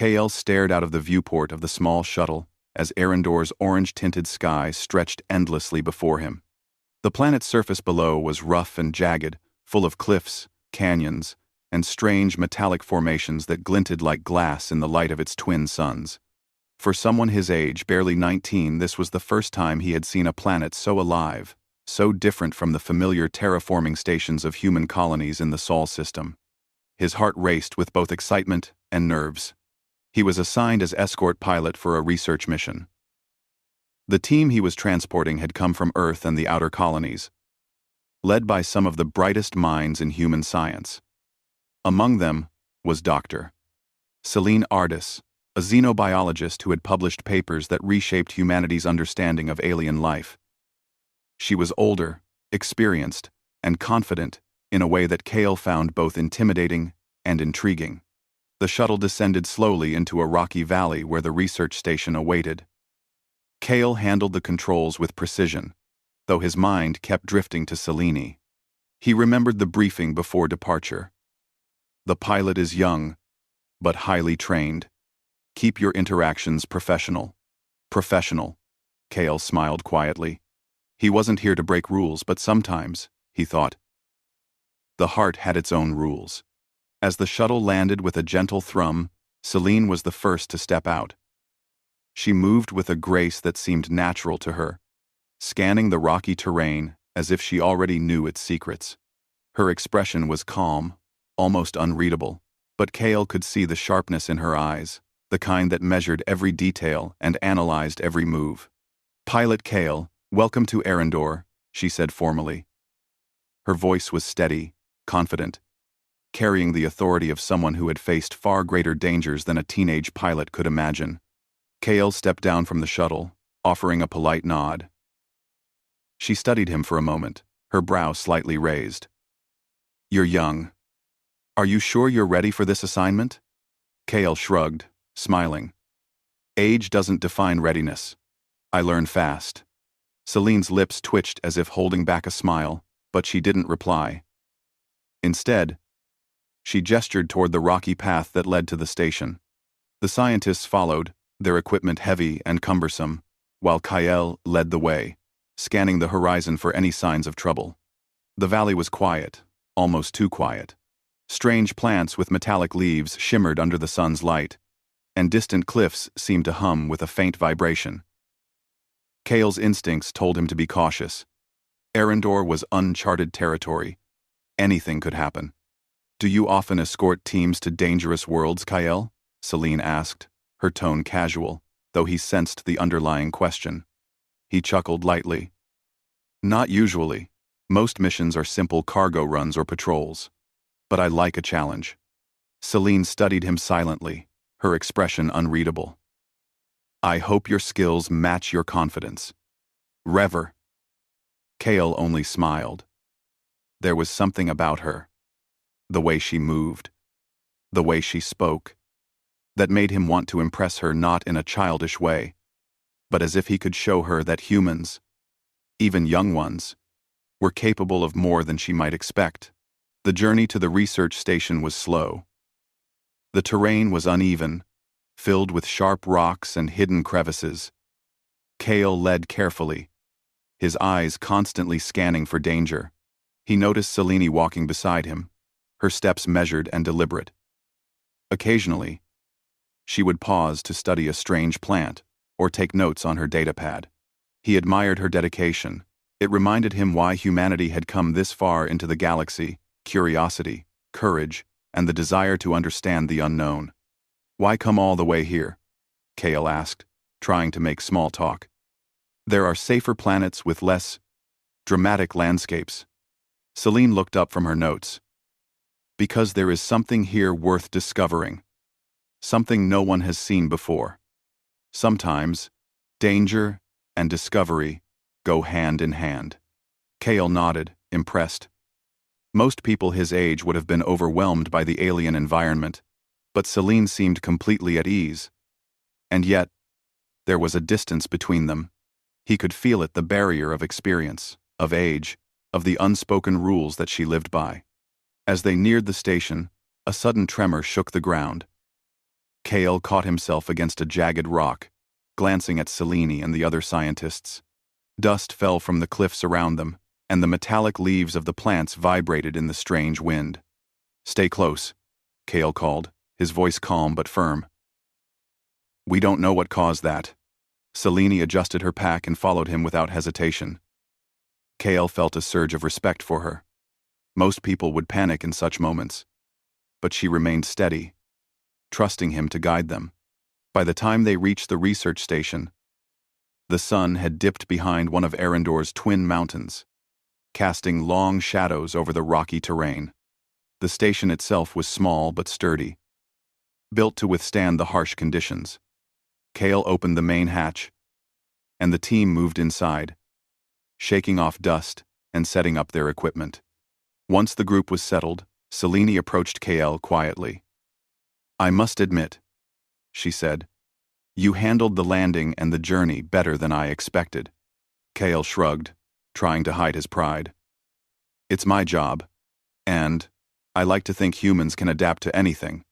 KL stared out of the viewport of the small shuttle as Arendor's orange-tinted sky stretched endlessly before him. The planet's surface below was rough and jagged, full of cliffs, canyons, and strange metallic formations that glinted like glass in the light of its twin suns. For someone his age, barely 19, this was the first time he had seen a planet so alive, so different from the familiar terraforming stations of human colonies in the Sol system. His heart raced with both excitement and nerves. He was assigned as escort pilot for a research mission. The team he was transporting had come from Earth and the outer colonies, led by some of the brightest minds in human science. Among them was Dr. Celine Ardis, a xenobiologist who had published papers that reshaped humanity's understanding of alien life. She was older, experienced, and confident in a way that Kale found both intimidating and intriguing. The shuttle descended slowly into a rocky valley where the research station awaited. Kale handled the controls with precision, though his mind kept drifting to Selene. He remembered the briefing before departure. The pilot is young, but highly trained. Keep your interactions professional. Professional, Kale smiled quietly. He wasn't here to break rules, but sometimes, he thought, the heart had its own rules. As the shuttle landed with a gentle thrum, Selene was the first to step out. She moved with a grace that seemed natural to her, scanning the rocky terrain as if she already knew its secrets. Her expression was calm, almost unreadable, but Kale could see the sharpness in her eyes, the kind that measured every detail and analyzed every move. "Pilot Kale, welcome to Arendor," she said formally. Her voice was steady, confident, carrying the authority of someone who had faced far greater dangers than a teenage pilot could imagine. Kale stepped down from the shuttle, offering a polite nod. She studied him for a moment, her brow slightly raised. "You're young. Are you sure you're ready for this assignment?" Kale shrugged, smiling. "Age doesn't define readiness. I learn fast." Selene's lips twitched as if holding back a smile, but she didn't reply. Instead, she gestured toward the rocky path that led to the station. The scientists followed, their equipment heavy and cumbersome, while Kyle led the way, scanning the horizon for any signs of trouble. The valley was quiet, almost too quiet. Strange plants with metallic leaves shimmered under the sun's light, and distant cliffs seemed to hum with a faint vibration. Kale's instincts told him to be cautious. Arendor was uncharted territory. Anything could happen. "Do you often escort teams to dangerous worlds, Kyle?" Selene asked, her tone casual, though he sensed the underlying question. He chuckled lightly. "Not usually. Most missions are simple cargo runs or patrols. But I like a challenge." Selene studied him silently, her expression unreadable. "I hope your skills match your confidence." "Rever." Kale only smiled. There was something about her, the way she moved, the way she spoke, that made him want to impress her not in a childish way, but as if he could show her that humans, even young ones, were capable of more than she might expect. The journey to the research station was slow. The terrain was uneven, filled with sharp rocks and hidden crevices. Kale led carefully, his eyes constantly scanning for danger. He noticed Selene walking beside him, her steps measured and deliberate. Occasionally, she would pause to study a strange plant or take notes on her datapad. He admired her dedication. It reminded him why humanity had come this far into the galaxy: curiosity, courage, and the desire to understand the unknown. "Why come all the way here?" Kale asked, trying to make small talk. "There are safer planets with less dramatic landscapes." Selene looked up from her notes. "Because there is something here worth discovering. Something no one has seen before. Sometimes, danger and discovery go hand in hand." Kale nodded, impressed. Most people his age would have been overwhelmed by the alien environment, but Selene seemed completely at ease. And yet, there was a distance between them. He could feel it, the barrier of experience, of age, of the unspoken rules that she lived by. As they neared the station, a sudden tremor shook the ground. Kale caught himself against a jagged rock, glancing at Selene and the other scientists. Dust fell from the cliffs around them, and the metallic leaves of the plants vibrated in the strange wind. "Stay close," Kale called, his voice calm but firm. "We don't know what caused that." Selene adjusted her pack and followed him without hesitation. Kale felt a surge of respect for her. Most people would panic in such moments, but she remained steady, trusting him to guide them. By the time they reached the research station, the sun had dipped behind one of Arendor's twin mountains, casting long shadows over the rocky terrain. The station itself was small but sturdy, built to withstand the harsh conditions. Kale opened the main hatch, and the team moved inside, shaking off dust and setting up their equipment. Once the group was settled, Selene approached Kale quietly. "I must admit," she said, "you handled the landing and the journey better than I expected." Kale shrugged, trying to hide his pride. "It's my job, and I like to think humans can adapt to anything."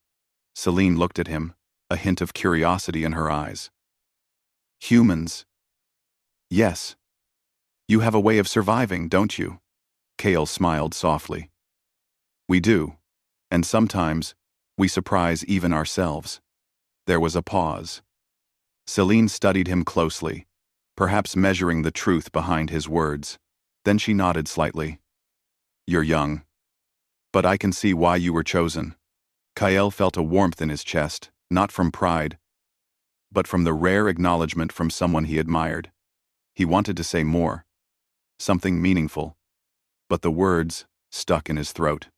Selene looked at him, a hint of curiosity in her eyes. "Humans? Yes. You have a way of surviving, don't you?" Kale smiled softly. "We do, and sometimes we surprise even ourselves." There was a pause. Selene studied him closely, perhaps measuring the truth behind his words. Then she nodded slightly. "You're young, but I can see why you were chosen." Kale felt a warmth in his chest, not from pride, but from the rare acknowledgement from someone he admired. He wanted to say more, something meaningful, but the words stuck in his throat.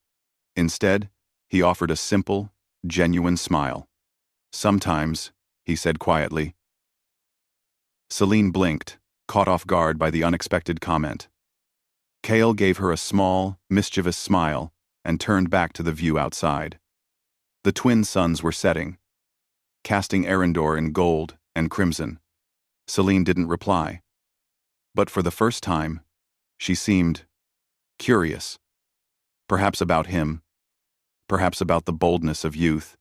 Instead, he offered a simple, genuine smile. "Sometimes," he said quietly. Selene blinked, caught off guard by the unexpected comment. Kale gave her a small, mischievous smile and turned back to the view outside. The twin suns were setting, casting Arendor in gold and crimson. Selene didn't reply, but for the first time, she seemed curious. Perhaps about him, perhaps about the boldness of youth,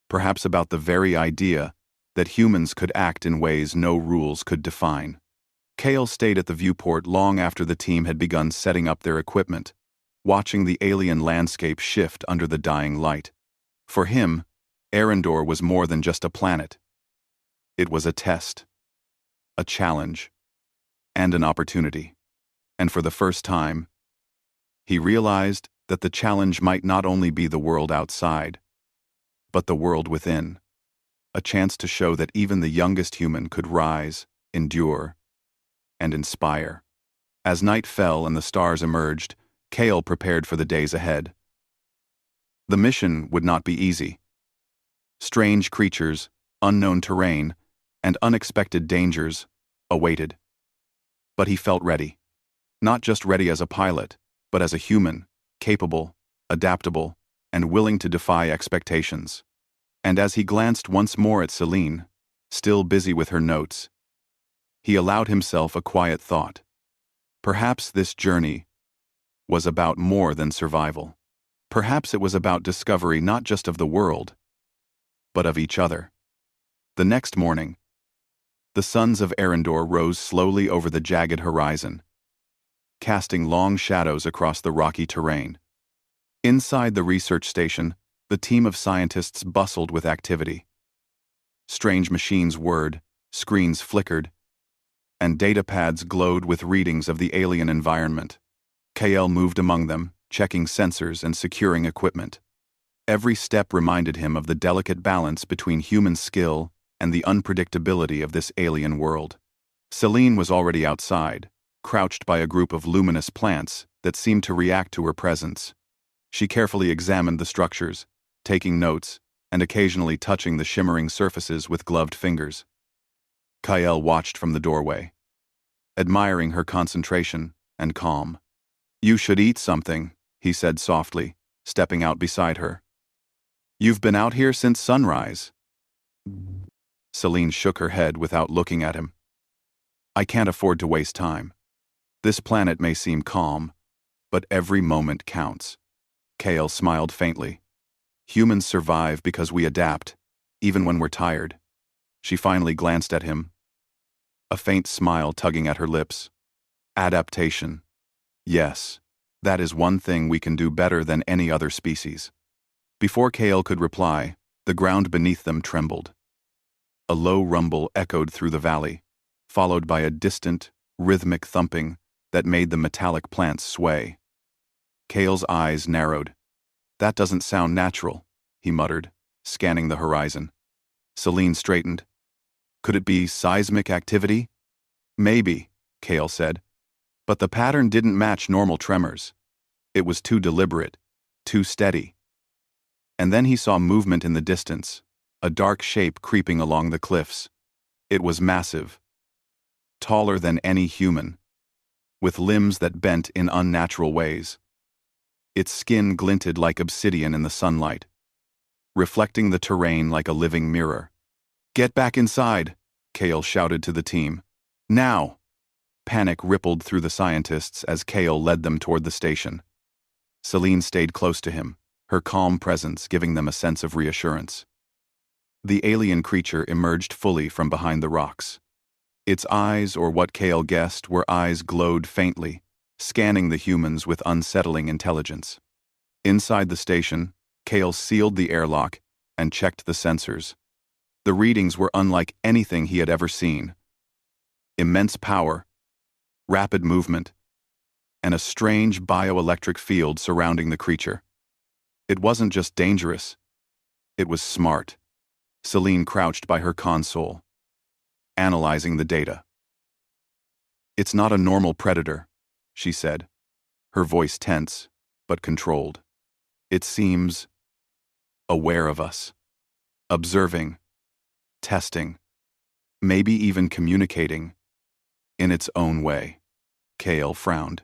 perhaps about the very idea that humans could act in ways no rules could define. Kale stayed at the viewport long after the team had begun setting up their equipment, watching the alien landscape shift under the dying light. For him, Arendor was more than just a planet. It was a test, a challenge, and an opportunity. And for the first time, he realized that the challenge might not only be the world outside, but the world within. A chance to show that even the youngest human could rise, endure, and inspire. As night fell and the stars emerged, Kale prepared for the days ahead. The mission would not be easy. Strange creatures, unknown terrain, and unexpected dangers awaited. But he felt ready. Not just ready as a pilot, but as a human, capable, adaptable, and willing to defy expectations. And as he glanced once more at Selene, still busy with her notes, he allowed himself a quiet thought. Perhaps this journey was about more than survival. Perhaps it was about discovery not just of the world, but of each other. The next morning, the suns of Arendor rose slowly over the jagged horizon, casting long shadows across the rocky terrain. Inside the research station, the team of scientists bustled with activity. Strange machines whirred, screens flickered, and data pads glowed with readings of the alien environment. Kale moved among them, checking sensors and securing equipment. Every step reminded him of the delicate balance between human skill and the unpredictability of this alien world. Selene was already outside, crouched by a group of luminous plants that seemed to react to her presence. She carefully examined the structures, taking notes and occasionally touching the shimmering surfaces with gloved fingers. Kale watched from the doorway, admiring her concentration and calm. "You should eat something," he said softly, stepping out beside her. "You've been out here since sunrise." Selene shook her head without looking at him. "I can't afford to waste time. This planet may seem calm, but every moment counts." Kale smiled faintly. "Humans survive because we adapt, even when we're tired. She finally glanced at him, a faint smile tugging at her lips. Adaptation. Yes, that is one thing we can do better than any other species. Before Kale could reply, the ground beneath them trembled. A low rumble echoed through the valley, followed by a distant, rhythmic thumping that made the metallic plants sway. Kale's eyes narrowed. That doesn't sound natural, he muttered, scanning the horizon. Celine straightened. Could it be seismic activity? Maybe, Kale said. But the pattern didn't match normal tremors. It was too deliberate, too steady. And then he saw movement in the distance, a dark shape creeping along the cliffs. It was massive, taller than any human, with limbs that bent in unnatural ways. Its skin glinted like obsidian in the sunlight, reflecting the terrain like a living mirror. Get back inside, Kale shouted to the team. Now! Panic rippled through the scientists as Kale led them toward the station. Celine stayed close to him, her calm presence giving them a sense of reassurance. The alien creature emerged fully from behind the rocks. Its eyes, or what Kale guessed were eyes, glowed faintly, scanning the humans with unsettling intelligence. Inside the station, Kale sealed the airlock and checked the sensors. The readings were unlike anything he had ever seen. Immense power, rapid movement, and a strange bioelectric field surrounding the creature. It wasn't just dangerous, it was smart. Celine crouched by her console, analyzing the data. It's not a normal predator, she said, her voice tense but controlled. It seems aware of us, observing, testing, maybe even communicating in its own way. Kale frowned.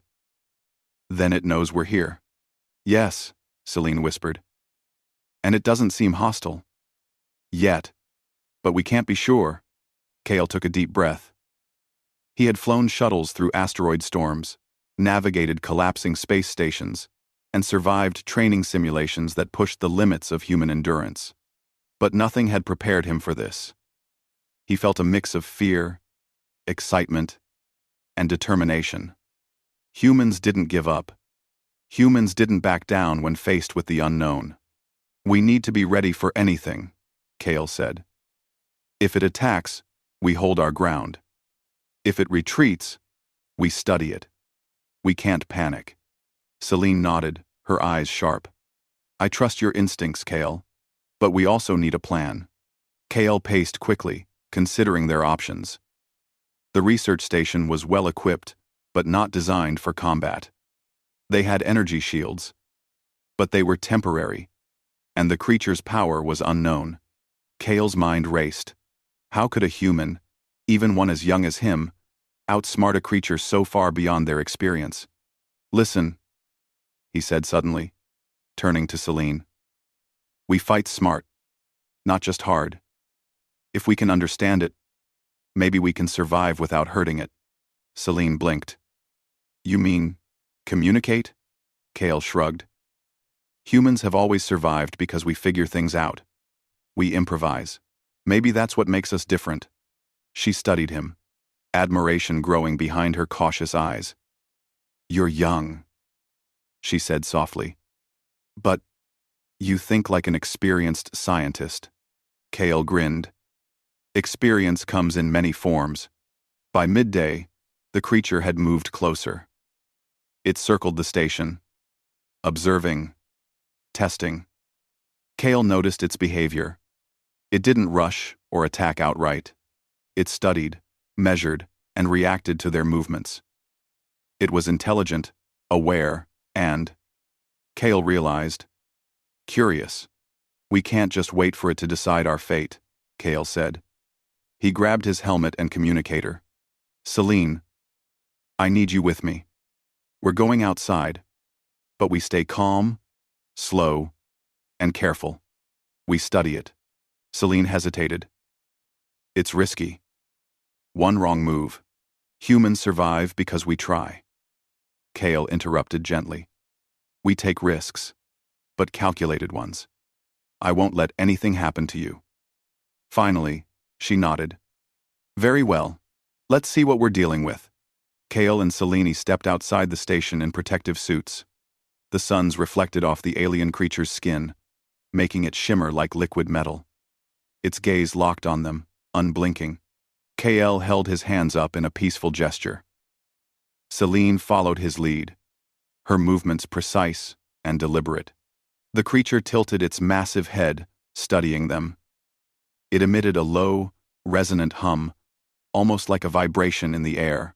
Then it knows we're here. Yes, Celine whispered. And it doesn't seem hostile. Yet. But we can't be sure. Kale took a deep breath. He had flown shuttles through asteroid storms, navigated collapsing space stations, and survived training simulations that pushed the limits of human endurance. But nothing had prepared him for this. He felt a mix of fear, excitement, and determination. Humans didn't give up. Humans didn't back down when faced with the unknown. We need to be ready for anything, Kale said. If it attacks, we hold our ground. If it retreats, we study it. We can't panic. Celine nodded, her eyes sharp. I trust your instincts, Kale. But we also need a plan. Kale paced quickly, considering their options. The research station was well equipped, but not designed for combat. They had energy shields, but they were temporary, and the creature's power was unknown. Kale's mind raced. How could a human, even one as young as him, outsmart a creature so far beyond their experience? Listen, he said suddenly, turning to Celine. We fight smart, not just hard. If we can understand it, maybe we can survive without hurting it. Celine blinked. You mean, communicate? Kale shrugged. Humans have always survived because we figure things out. We improvise. Maybe that's what makes us different. She studied him, admiration growing behind her cautious eyes. You're young, she said softly. But you think like an experienced scientist. Kale grinned. Experience comes in many forms. By midday, the creature had moved closer. It circled the station, observing, testing. Kale noticed its behavior. It didn't rush or attack outright. It studied, measured, and reacted to their movements. It was intelligent, aware, and, Kale realized, curious. We can't just wait for it to decide our fate, Kale said. He grabbed his helmet and communicator. Celine, I need you with me. We're going outside, but we stay calm, slow, and careful. We study it. Celine hesitated. It's risky. One wrong move. Humans survive because we try. Kale interrupted gently. We take risks, but calculated ones. I won't let anything happen to you. Finally, she nodded. Very well. Let's see what we're dealing with. Kale and Selene stepped outside the station in protective suits. The suns reflected off the alien creature's skin, making it shimmer like liquid metal. Its gaze locked on them, unblinking. Kale held his hands up in a peaceful gesture. Selene followed his lead, her movements precise and deliberate. The creature tilted its massive head, studying them. It emitted a low, resonant hum, almost like a vibration in the air.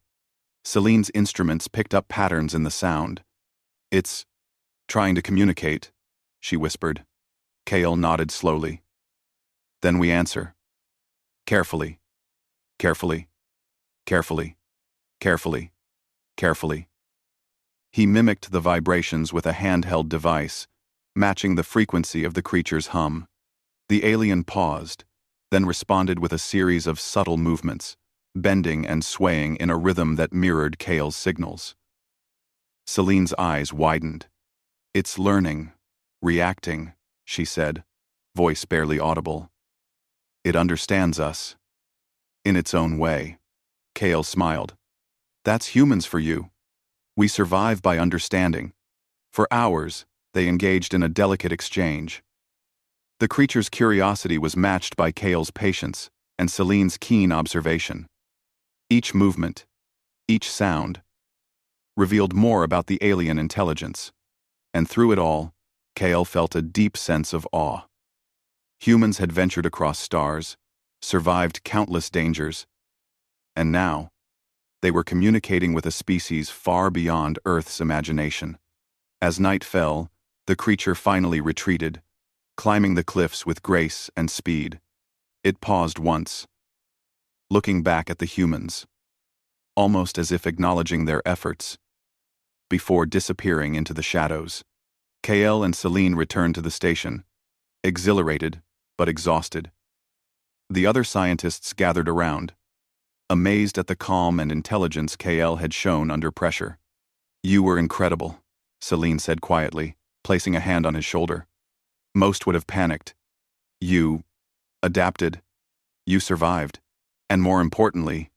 Selene's instruments picked up patterns in the sound. It's trying to communicate, she whispered. Kale nodded slowly. Then we answer. Carefully. Carefully. Carefully. Carefully. Carefully. He mimicked the vibrations with a handheld device, matching the frequency of the creature's hum. The alien paused, then responded with a series of subtle movements, bending and swaying in a rhythm that mirrored Kale's signals. Selene's eyes widened. It's learning, reacting, she said, voice barely audible. It understands us. In its own way. Kale smiled. That's humans for you. We survive by understanding. For hours, they engaged in a delicate exchange. The creature's curiosity was matched by Kale's patience and Selene's keen observation. Each movement, each sound, revealed more about the alien intelligence. And through it all, Kale felt a deep sense of awe. Humans had ventured across stars, survived countless dangers, and now, they were communicating with a species far beyond Earth's imagination. As night fell, the creature finally retreated, climbing the cliffs with grace and speed. It paused once, looking back at the humans, almost as if acknowledging their efforts, before disappearing into the shadows. Kale and Selene returned to the station, exhilarated but exhausted. The other scientists gathered around, amazed at the calm and intelligence Kale had shown under pressure. You were incredible, Selene said quietly, placing a hand on his shoulder. Most would have panicked. You adapted. You survived. And more importantly,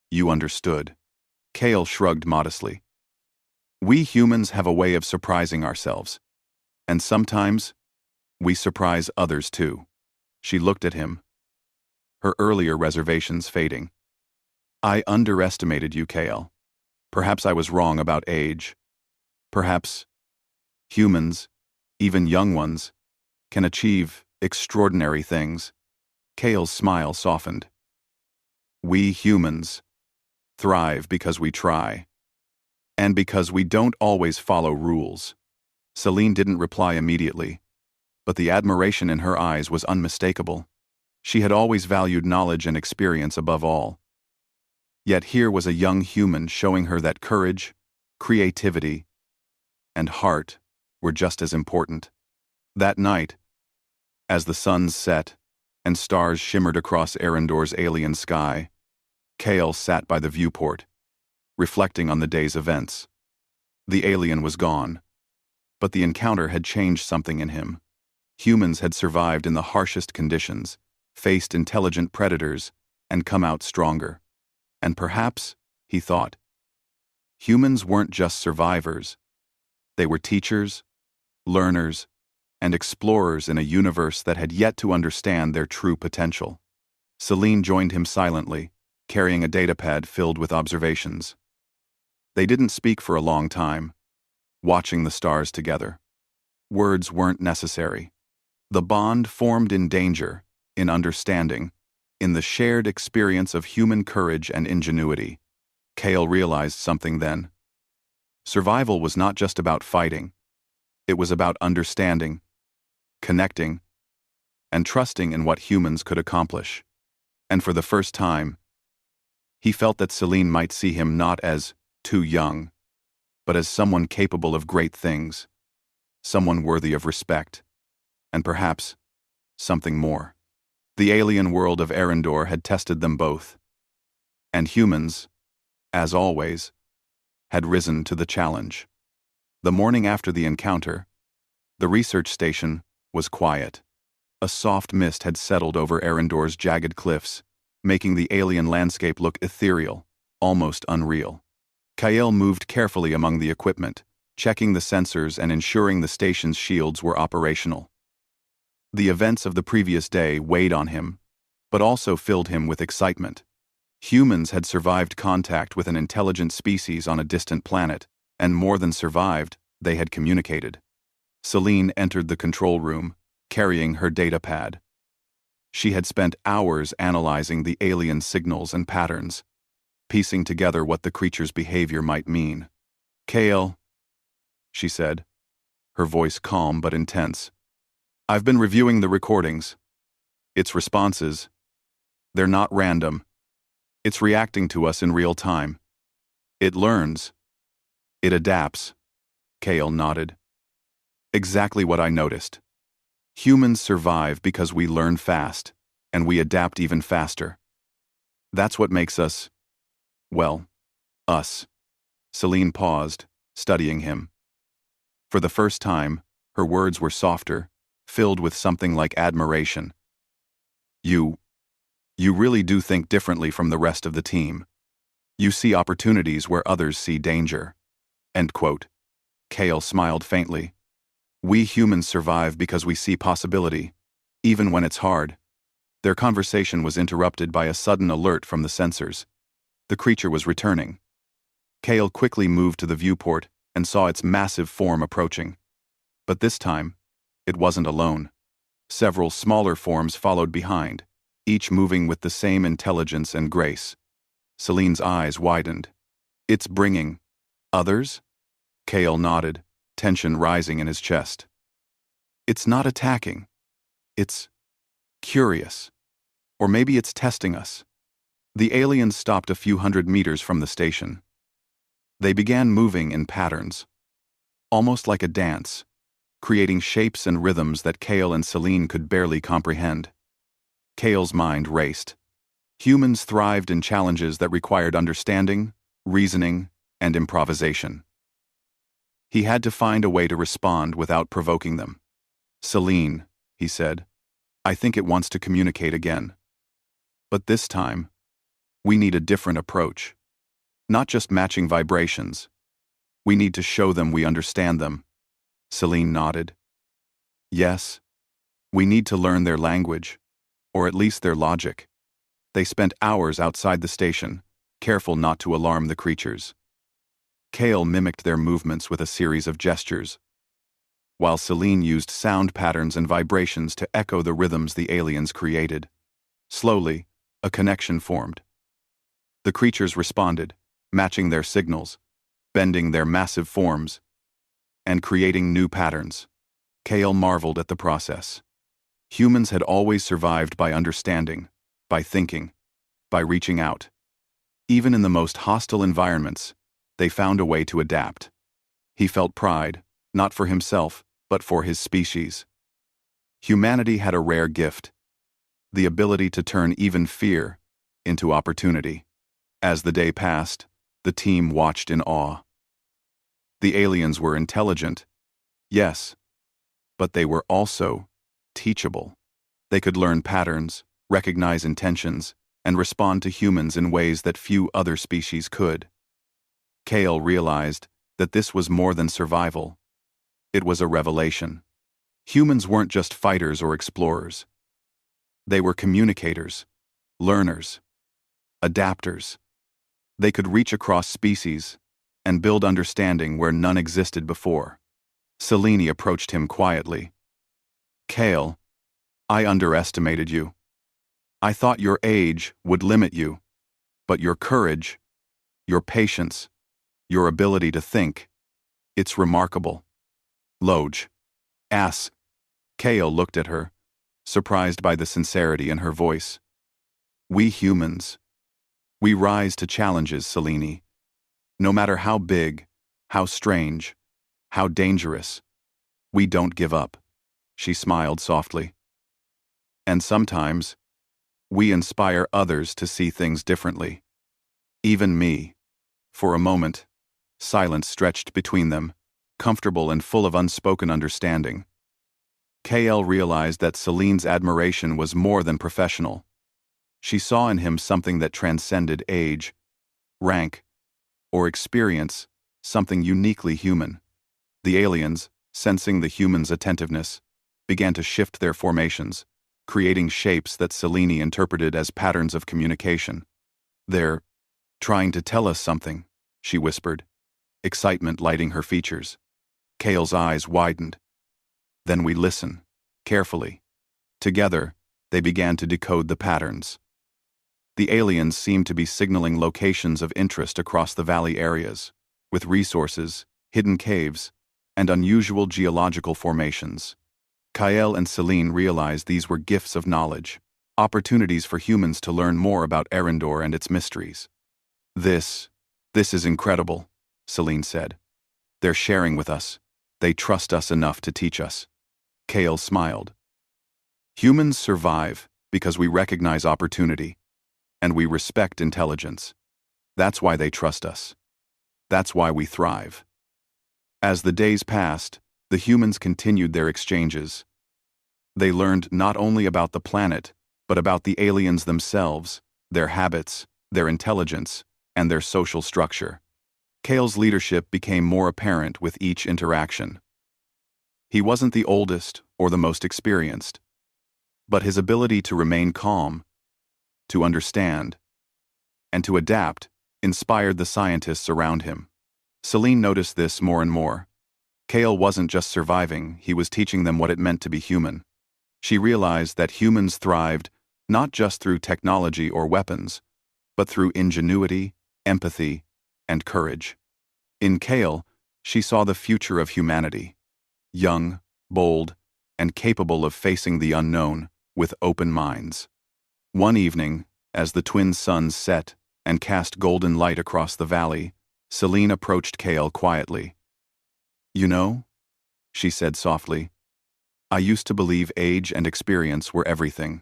you understood. Kale shrugged modestly. We humans have a way of surprising ourselves. And sometimes, we surprise others too. She looked at him, her earlier reservations fading. I underestimated you, Kale. Perhaps I was wrong about age. Perhaps humans, even young ones, can achieve extraordinary things. Kale's smile softened. We humans thrive because we try, and because we don't always follow rules. Selene didn't reply immediately, but the admiration in her eyes was unmistakable. She had always valued knowledge and experience above all. Yet here was a young human showing her that courage, creativity, and heart were just as important. That night, as the suns set and stars shimmered across Arendor's alien sky, Kale sat by the viewport, reflecting on the day's events. The alien was gone, but the encounter had changed something in him. Humans had survived in the harshest conditions, faced intelligent predators, and come out stronger. And perhaps, he thought, humans weren't just survivors. They were teachers, learners, and explorers in a universe that had yet to understand their true potential. Selene joined him silently, carrying a datapad filled with observations. They didn't speak for a long time, watching the stars together. Words weren't necessary. The bond formed in danger, in understanding, in the shared experience of human courage and ingenuity. Kale realized something then. Survival was not just about fighting. It was about understanding, connecting, and trusting in what humans could accomplish. And for the first time, he felt that Selene might see him not as too young, but as someone capable of great things, someone worthy of respect, and perhaps something more. The alien world of Arendor had tested them both, and humans, as always, had risen to the challenge. The morning after the encounter, the research station was quiet. a soft mist had settled over Arendor's jagged cliffs, making the alien landscape look ethereal, almost unreal. Kael moved carefully among the equipment, checking the sensors and ensuring the station's shields were operational. The events of the previous day weighed on him, but also filled him with excitement. Humans had survived contact with an intelligent species on a distant planet, and more than survived, they had communicated. Celine entered the control room, carrying her data pad. She had spent hours analyzing the alien signals and patterns, piecing together what the creature's behavior might mean. "Kael," she said, her voice calm but intense. "I've been reviewing the recordings. Its responses, they're not random. It's reacting to us in real time. It learns. It adapts." Kael nodded. "Exactly what I noticed. Humans survive because we learn fast, and we adapt even faster. That's what makes us, well, us." Celine paused, studying him. For the first time, her words were softer, filled with something like admiration. You really do think differently from the rest of the team. You see opportunities where others see danger." End quote. Kael smiled faintly. "We humans survive because we see possibility, even when it's hard." Their conversation was interrupted by a sudden alert from the sensors. The creature was returning. Kael quickly moved to the viewport and saw its massive form approaching. But this time, it wasn't alone. Several smaller forms followed behind, each moving with the same intelligence and grace. Celine's eyes widened. "It's bringing others?" Kael nodded, tension rising in his chest. "It's not attacking. It's curious. Or maybe it's testing us." The aliens stopped a few hundred meters from the station. They began moving in patterns, almost like a dance, creating shapes and rhythms that Kael and Celine could barely comprehend. Kael's mind raced. Humans thrived in challenges that required understanding, reasoning, and improvisation. He had to find a way to respond without provoking them. "Celine," he said, "I think it wants to communicate again. But this time, we need a different approach. Not just matching vibrations. We need to show them we understand them." Celine nodded. "Yes, we need to learn their language, or at least their logic." They spent hours outside the station, careful not to alarm the creatures. Kael mimicked their movements with a series of gestures, while Celine used sound patterns and vibrations to echo the rhythms the aliens created. Slowly, a connection formed. The creatures responded, matching their signals, bending their massive forms, and creating new patterns. Kael marveled at the process. Humans had always survived by understanding, by thinking, by reaching out. Even in the most hostile environments, they found a way to adapt. He felt pride, not for himself, but for his species. Humanity had a rare gift, the ability to turn even fear into opportunity. As the day passed, the team watched in awe. The aliens were intelligent, yes, but they were also teachable. They could learn patterns, recognize intentions, and respond to humans in ways that few other species could. Kael realized that this was more than survival. It was a revelation. Humans weren't just fighters or explorers. They were communicators, learners, adapters. They could reach across species and build understanding where none existed before. Celine approached him quietly. "Kael, I underestimated you. I thought your age would limit you, but your courage, your patience, your ability to think, it's remarkable." "Loj. Ass." Kael looked at her, surprised by the sincerity in her voice. "We humans, we rise to challenges, Celine. No matter how big, how strange, how dangerous, we don't give up." She smiled softly. "And sometimes, we inspire others to see things differently. Even me." For a moment, silence stretched between them, comfortable and full of unspoken understanding. KL realized that Celine's admiration was more than professional. She saw in him something that transcended age, rank, or experience, something uniquely human. The aliens, sensing the humans' attentiveness, began to shift their formations, creating shapes that Selene interpreted as patterns of communication. "They're trying to tell us something," she whispered, excitement lighting her features. Kale's eyes widened. "Then we listen, carefully." Together, they began to decode the patterns. The aliens seemed to be signaling locations of interest across the valley areas, with resources, hidden caves, and unusual geological formations. Kael and Selene realized these were gifts of knowledge, opportunities for humans to learn more about Arendor and its mysteries. This is incredible," Selene said. "They're sharing with us. They trust us enough to teach us." Kael smiled. "Humans survive because we recognize opportunity, and we respect intelligence. That's why they trust us. That's why we thrive." As the days passed, the humans continued their exchanges. They learned not only about the planet, but about the aliens themselves, their habits, their intelligence, and their social structure. Kale's leadership became more apparent with each interaction. He wasn't the oldest or the most experienced, but his ability to remain calm, to understand, and to adapt inspired the scientists around him. Selene noticed this more and more. Kale wasn't just surviving, he was teaching them what it meant to be human. She realized that humans thrived not just through technology or weapons, but through ingenuity, empathy, and courage. In Kale, she saw the future of humanity, young, bold, and capable of facing the unknown with open minds. One evening, as the twin suns set and cast golden light across the valley, Selene approached Kale quietly. "You know," she said softly, "I used to believe age and experience were everything.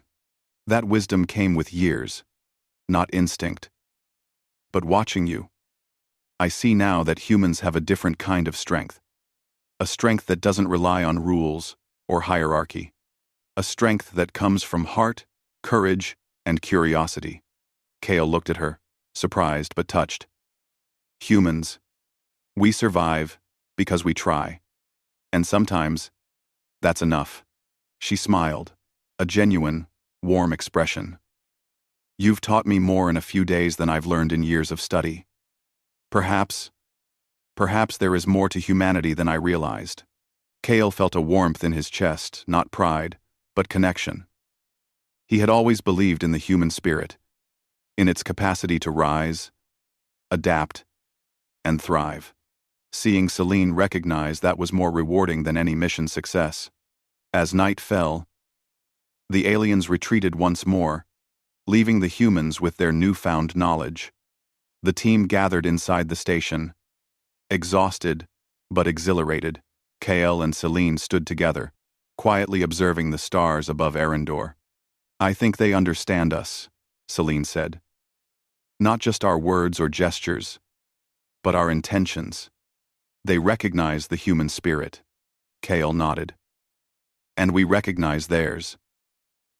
That wisdom came with years, not instinct. But watching you, I see now that humans have a different kind of strength. A strength that doesn't rely on rules or hierarchy. A strength that comes from heart, courage, and curiosity." Kale looked at her, surprised but touched. "Humans, we survive because we try. And sometimes, that's enough." She smiled, a genuine, warm expression. "You've taught me more in a few days than I've learned in years of study. Perhaps there is more to humanity than I realized." Kale felt a warmth in his chest, not pride, but connection. He had always believed in the human spirit, in its capacity to rise, adapt, and thrive. Seeing Selene recognize that was more rewarding than any mission success. As night fell, the aliens retreated once more, leaving the humans with their newfound knowledge. The team gathered inside the station, exhausted but exhilarated. Kael and Selene stood together, quietly observing the stars above Arendor. "I think they understand us," Selene said. "Not just our words or gestures, but our intentions. They recognize the human spirit." Kael nodded. "And we recognize theirs.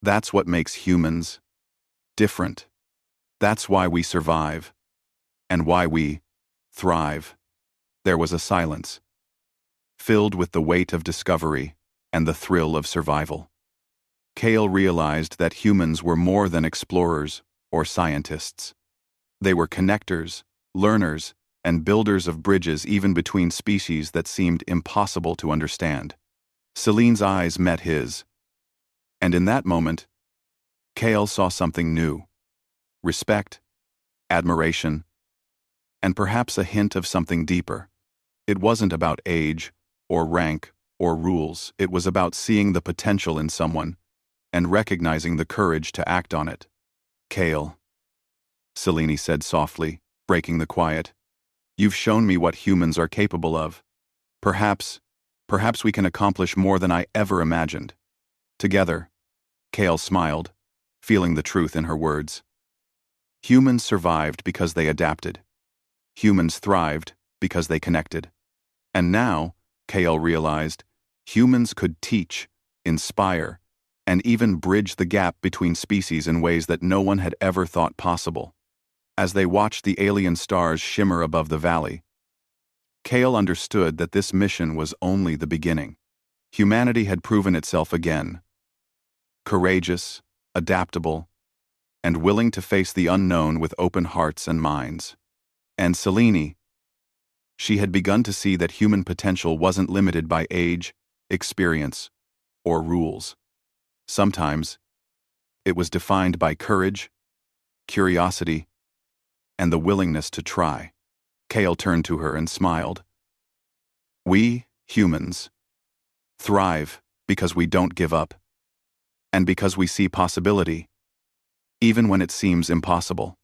That's what makes humans different. That's why we survive, and why we thrive." There was a silence, filled with the weight of discovery and the thrill of survival. Kale realized that humans were more than explorers or scientists. They were connectors, learners, and builders of bridges even between species that seemed impossible to understand. Selene's eyes met his, and in that moment, Kale saw something new: respect, admiration, and perhaps a hint of something deeper. It wasn't about age, or rank, or rules. It was about seeing the potential in someone and recognizing the courage to act on it. "Kale," Selene said softly, breaking the quiet, "you've shown me what humans are capable of. Perhaps we can accomplish more than I ever imagined. Together." Kale smiled, feeling the truth in her words. Humans survived because they adapted. Humans thrived because they connected. And now, Kale realized, humans could teach, inspire, and even bridge the gap between species in ways that no one had ever thought possible. As they watched the alien stars shimmer above the valley, Kale understood that this mission was only the beginning. Humanity had proven itself again, courageous, adaptable, and willing to face the unknown with open hearts and minds. And Selene, she had begun to see that human potential wasn't limited by age, experience, or rules. Sometimes, it was defined by courage, curiosity, and the willingness to try. Kale turned to her and smiled. We, humans, thrive because we don't give up, and because we see possibility, even when it seems impossible.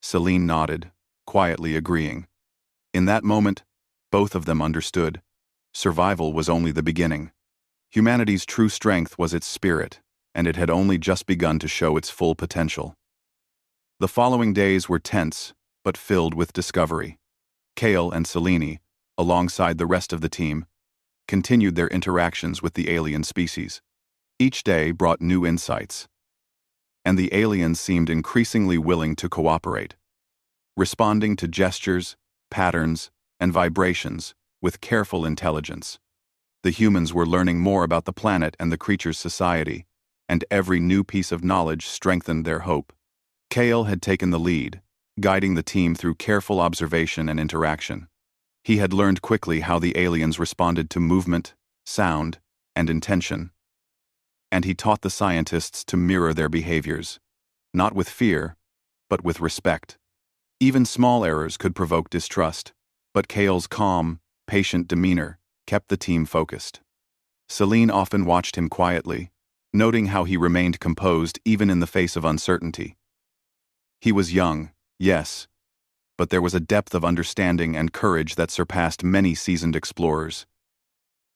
Selene nodded, quietly agreeing. In that moment, both of them understood. Survival was only the beginning. Humanity's true strength was its spirit, and it had only just begun to show its full potential. The following days were tense, but filled with discovery. Kale and Selene, alongside the rest of the team, continued their interactions with the alien species. Each day brought new insights, and the aliens seemed increasingly willing to cooperate, responding to gestures, patterns, and vibrations with careful intelligence. The humans were learning more about the planet and the creature's society, and every new piece of knowledge strengthened their hope. Kale had taken the lead, guiding the team through careful observation and interaction. He had learned quickly how the aliens responded to movement, sound, and intention. And he taught the scientists to mirror their behaviors, not with fear, but with respect. Even small errors could provoke distrust, but Kale's calm, patient demeanor kept the team focused. Selene often watched him quietly, noting how he remained composed even in the face of uncertainty. He was young, yes, but there was a depth of understanding and courage that surpassed many seasoned explorers.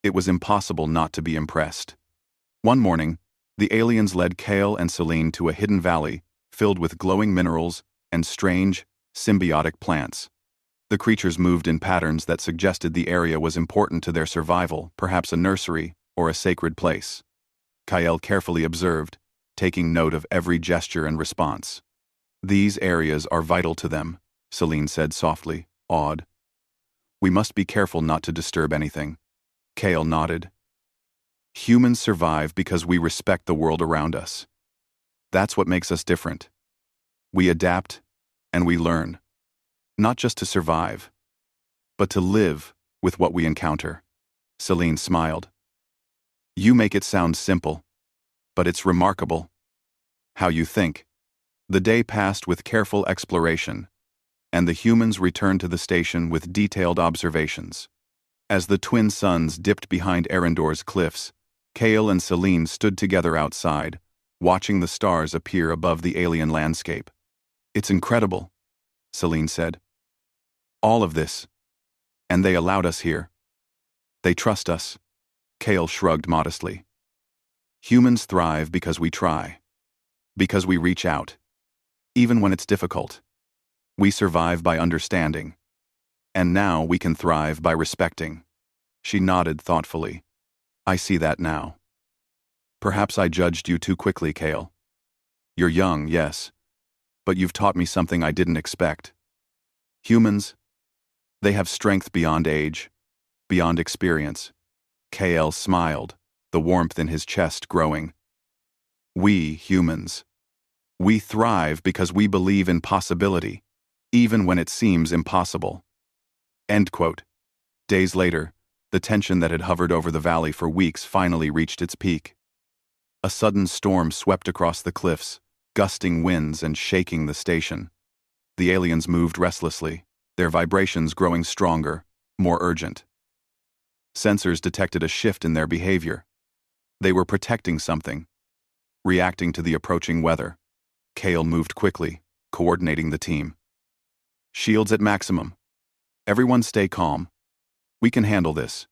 It was impossible not to be impressed. One morning, the aliens led Kale and Selene to a hidden valley filled with glowing minerals and strange, symbiotic plants. The creatures moved in patterns that suggested the area was important to their survival, perhaps a nursery or a sacred place. Kale carefully observed, taking note of every gesture and response. "These areas are vital to them," Selene said softly, awed. "We must be careful not to disturb anything." Kale nodded. "Humans survive because we respect the world around us. That's what makes us different. We adapt, and we learn, not just to survive, but to live with what we encounter." Selene smiled. "You make it sound simple, but it's remarkable how you think." The day passed with careful exploration, and the humans returned to the station with detailed observations. As the twin suns dipped behind Arendor's cliffs, Kale and Selene stood together outside, watching the stars appear above the alien landscape. "It's incredible," Selene said. "All of this. And they allowed us here. They trust us." Kale shrugged modestly. "Humans thrive because we try. Because we reach out. Even when it's difficult. We survive by understanding. And now we can thrive by respecting." She nodded thoughtfully. "I see that now. Perhaps I judged you too quickly, Kale. You're young, yes, but you've taught me something I didn't expect. Humans, they have strength beyond age, beyond experience." Kale smiled, the warmth in his chest growing. "We, humans, we thrive because we believe in possibility, even when it seems impossible." End quote. Days later, the tension that had hovered over the valley for weeks finally reached its peak. A sudden storm swept across the cliffs, gusting winds and shaking the station. The aliens moved restlessly, their vibrations growing stronger, more urgent. Sensors detected a shift in their behavior. They were protecting something, reacting to the approaching weather. Kale moved quickly, coordinating the team. "Shields at maximum. Everyone stay calm. We can handle this."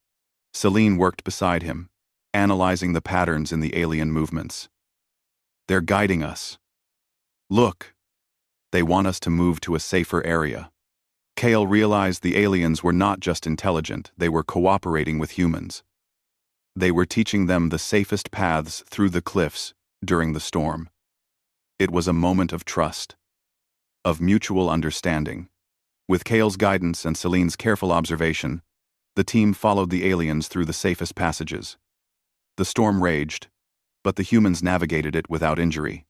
Selene worked beside him, analyzing the patterns in the alien movements. "They're guiding us. Look. They want us to move to a safer area." Kale realized the aliens were not just intelligent, they were cooperating with humans. They were teaching them the safest paths through the cliffs during the storm. It was a moment of trust, of mutual understanding. With Kale's guidance and Celine's careful observation, the team followed the aliens through the safest passages. The storm raged, but the humans navigated it without injury.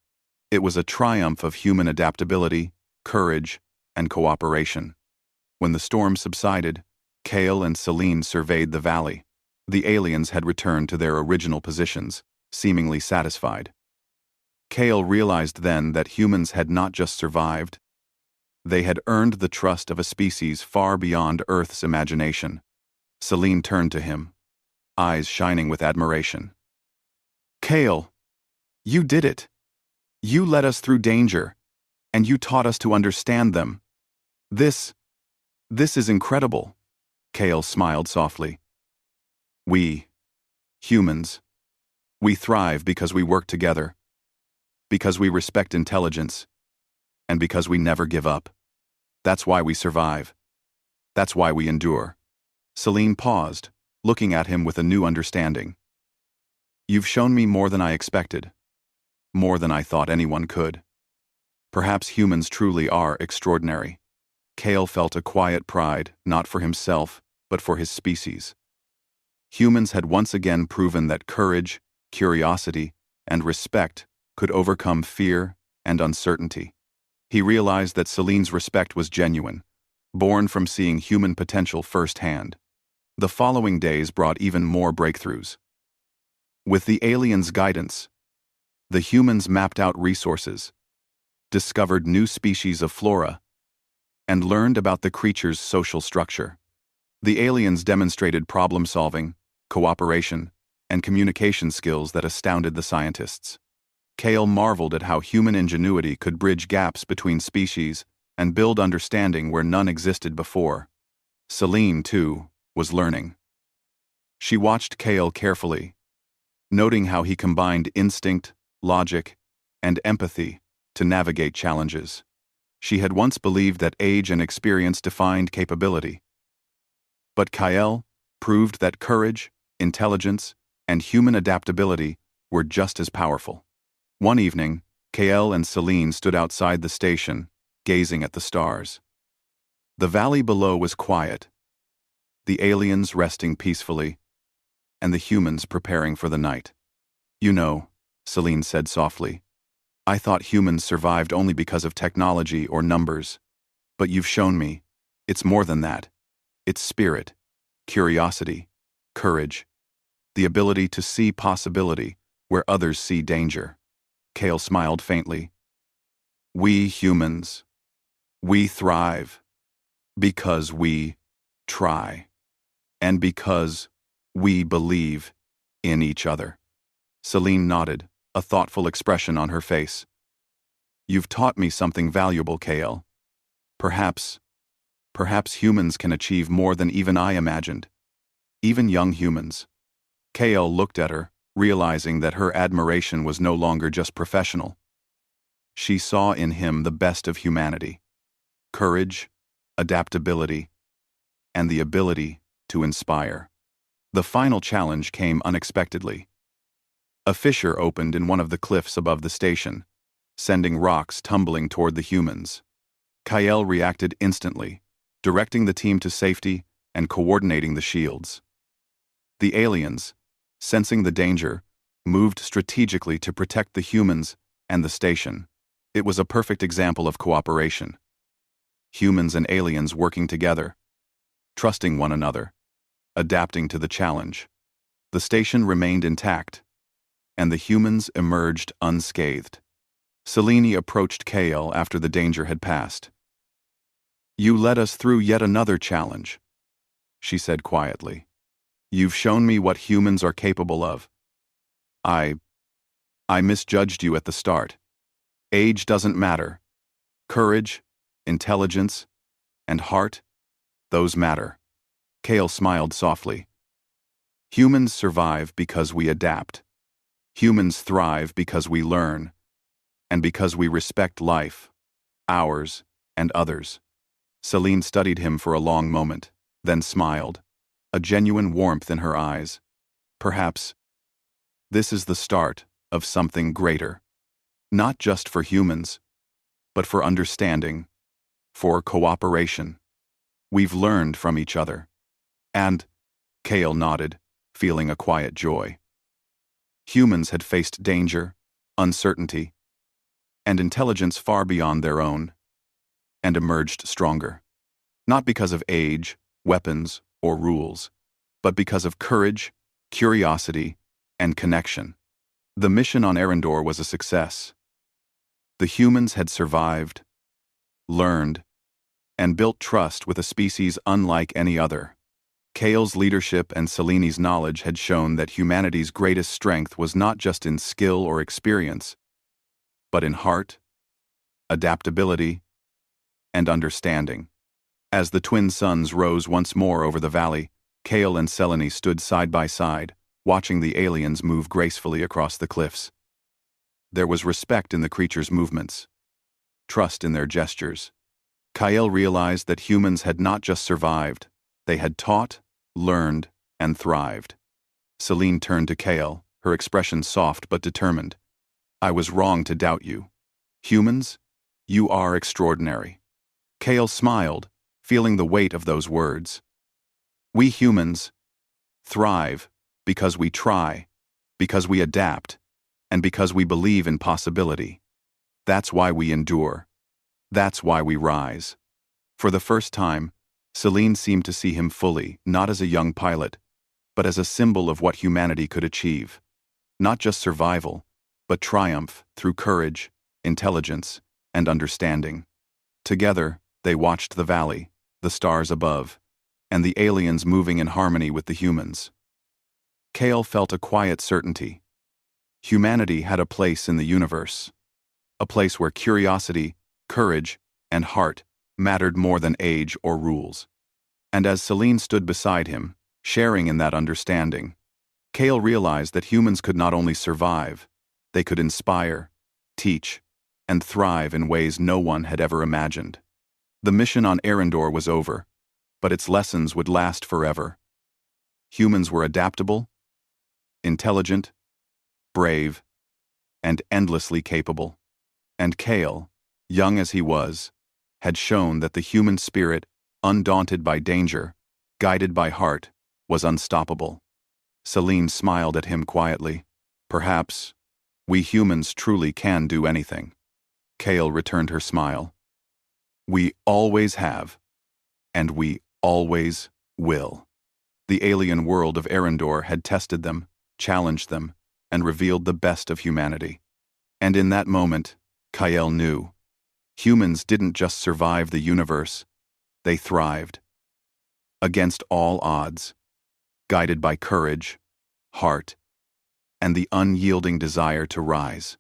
It was a triumph of human adaptability, courage, and cooperation. When the storm subsided, Kale and Celine surveyed the valley. The aliens had returned to their original positions, seemingly satisfied. Kale realized then that humans had not just survived, they had earned the trust of a species far beyond Earth's imagination. Celine turned to him, eyes shining with admiration. "Kale, you did it. You led us through danger, and you taught us to understand them. This is incredible." Kale smiled softly. "We, humans, we thrive because we work together, because we respect intelligence, and because we never give up. That's why we survive. That's why we endure." Celine paused, looking at him with a new understanding. "You've shown me more than I expected, more than I thought anyone could. Perhaps humans truly are extraordinary." Kale felt a quiet pride, not for himself, but for his species. Humans had once again proven that courage, curiosity, and respect could overcome fear and uncertainty. He realized that Celine's respect was genuine, born from seeing human potential firsthand. The following days brought even more breakthroughs. With the aliens' guidance, the humans mapped out resources, discovered new species of flora, and learned about the creature's social structure. The aliens demonstrated problem-solving, cooperation, and communication skills that astounded the scientists. Kale marveled at how human ingenuity could bridge gaps between species and build understanding where none existed before. Celine, too, was learning. She watched Kale carefully, noting how he combined instinct, logic, and empathy to navigate challenges. She had once believed that age and experience defined capability. But Kale proved that courage, intelligence, and human adaptability were just as powerful. One evening, Kale and Celine stood outside the station, gazing at the stars. The valley below was quiet, the aliens resting peacefully, and the humans preparing for the night. "You know," Celine said softly, "I thought humans survived only because of technology or numbers. But you've shown me, it's more than that. It's spirit, curiosity, courage, the ability to see possibility where others see danger." Kale smiled faintly. "We humans, we thrive because we try, and because we believe in each other." Celine nodded, a thoughtful expression on her face. "You've taught me something valuable, Kale. Perhaps humans can achieve more than even I imagined. Even young humans." Kale looked at her, realizing that her admiration was no longer just professional. She saw in him the best of humanity: courage, adaptability, and the ability to inspire. The final challenge came unexpectedly. A fissure opened in one of the cliffs above the station, sending rocks tumbling toward the humans. Kale reacted instantly, directing the team to safety and coordinating the shields. The aliens, sensing the danger, moved strategically to protect the humans and the station. It was a perfect example of cooperation. Humans and aliens working together, trusting one another, adapting to the challenge. The station remained intact, and the humans emerged unscathed. Celine approached Kale after the danger had passed. "You led us through yet another challenge," she said quietly. "You've shown me what humans are capable of. I misjudged you at the start. Age doesn't matter. Courage, intelligence, and heart, those matter." Kale smiled softly. "Humans survive because we adapt. Humans thrive because we learn, and because we respect life, ours and others." Celine studied him for a long moment, then smiled, a genuine warmth in her eyes. Perhaps this is the start of something greater, not just for humans, but for understanding, for cooperation. We've learned from each other. And, Kale nodded, feeling a quiet joy. Humans had faced danger, uncertainty, and intelligence far beyond their own, and emerged stronger. Not because of age, weapons, or rules, but because of courage, curiosity, and connection. The mission on Arendor was a success. The humans had survived, learned, and built trust with a species unlike any other. Kale's leadership and Seleni's knowledge had shown that humanity's greatest strength was not just in skill or experience, but in heart, adaptability, and understanding. As the twin suns rose once more over the valley, Kale and Selene stood side by side, watching the aliens move gracefully across the cliffs. There was respect in the creatures' movements, trust in their gestures. Kale realized that humans had not just survived, they had taught, learned, and thrived. Selene turned to Kale, her expression soft but determined. "I was wrong to doubt you. Humans, you are extraordinary." Kale smiled, feeling the weight of those words. "We humans thrive because we try, because we adapt, and because we believe in possibility. That's why we endure. That's why we rise." For the first time, Selene seemed to see him fully, not as a young pilot, but as a symbol of what humanity could achieve. Not just survival, but triumph through courage, intelligence, and understanding. Together, they watched the valley, the stars above, and the aliens moving in harmony with the humans. Kale felt a quiet certainty. Humanity had a place in the universe, a place where curiosity, courage, and heart mattered more than age or rules. And as Selene stood beside him, sharing in that understanding, Kale realized that humans could not only survive, they could inspire, teach, and thrive in ways no one had ever imagined. The mission on Arendor was over, but its lessons would last forever. Humans were adaptable, intelligent, brave, and endlessly capable. And Kale, young as he was, had shown that the human spirit, undaunted by danger, guided by heart, was unstoppable. Selene smiled at him quietly. "Perhaps, we humans truly can do anything." Kale returned her smile. "We always have, and we always will." The alien world of Arendor had tested them, challenged them, and revealed the best of humanity. And in that moment, Kale knew, humans didn't just survive the universe, they thrived. Against all odds, guided by courage, heart, and the unyielding desire to rise.